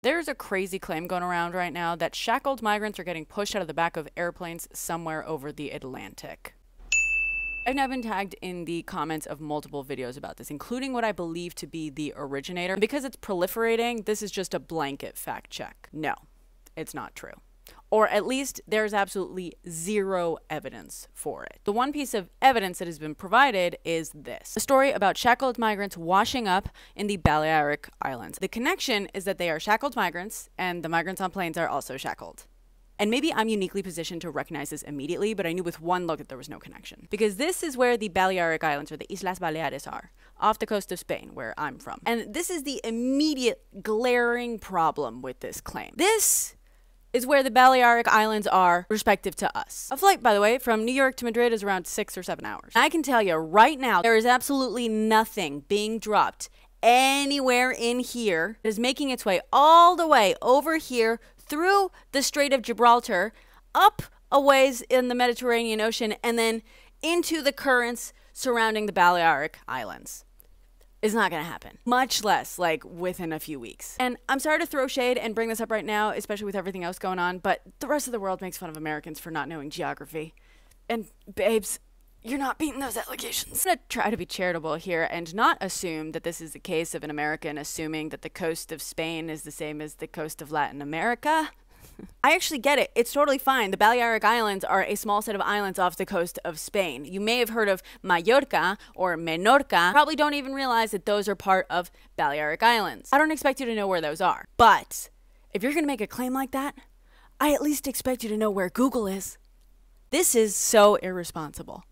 There's a crazy claim going around right now that shackled migrants are getting pushed out of the back of airplanes somewhere over the Atlantic. I've now been tagged in the comments of multiple videos about this, including what I believe to be the originator. And because it's proliferating, this is just a blanket fact check. No, it's not true. Or at least there's absolutely zero evidence for it. The one piece of evidence that has been provided is this: a story about shackled migrants washing up in the Balearic Islands. The connection is that they are shackled migrants, and the migrants on planes are also shackled. And maybe I'm uniquely positioned to recognize this immediately, but I knew with one look that there was no connection. Because this is where the Balearic Islands, or the Islas Baleares, are, off the coast of Spain, where I'm from. And this is the immediate glaring problem with this claim. This is where the Balearic Islands are respective to us. A flight, by the way, from New York to Madrid is around 6 or 7 hours. I can tell you right now, there is absolutely nothing being dropped anywhere in here that is making its way all the way over here through the Strait of Gibraltar, up a ways in the Mediterranean Ocean, and then into the currents surrounding the Balearic Islands. It's not gonna happen. Much less, like, within a few weeks. And I'm sorry to throw shade and bring this up right now, especially with everything else going on, but the rest of the world makes fun of Americans for not knowing geography. And babes, you're not beating those allegations. I'm gonna try to be charitable here and not assume that this is the case of an American assuming that the coast of Spain is the same as the coast of Latin America. I actually get it. It's totally fine. The Balearic Islands are a small set of islands off the coast of Spain. You may have heard of Mallorca or Menorca. Probably don't even realize that those are part of Balearic Islands. I don't expect you to know where those are. But if you're going to make a claim like that, I at least expect you to know where Google is. This is so irresponsible.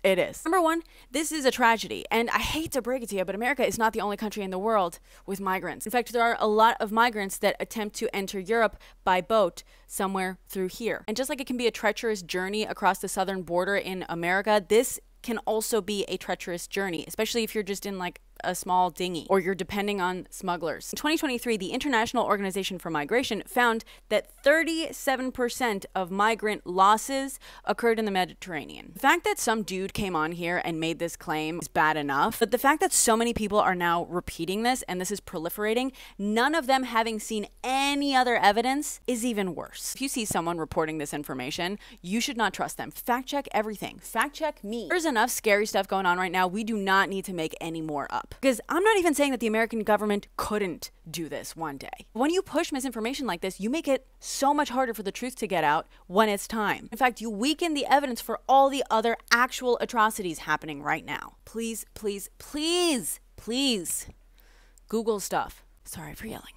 It is. Number one, this is a tragedy, and I hate to break it to you, but America is not the only country in the world with migrants. In fact, there are a lot of migrants that attempt to enter Europe by boat somewhere through here. And just like it can be a treacherous journey across the southern border in America, this can also be a treacherous journey, especially if you're just in like a small dinghy or you're depending on smugglers. In 2023, the International Organization for Migration found that 37% of migrant losses occurred in the Mediterranean. The fact that some dude came on here and made this claim is bad enough, but the fact that so many people are now repeating this and this is proliferating, none of them having seen any other evidence, is even worse. If you see someone reporting this information, you should not trust them. Fact check everything. Fact check me. There's enough scary stuff going on right now. We do not need to make any more up. Because I'm not even saying that the American government couldn't do this one day. When you push misinformation like this, you make it so much harder for the truth to get out when it's time. In fact, you weaken the evidence for all the other actual atrocities happening right now. Please, please, please, please, Google stuff. Sorry for yelling.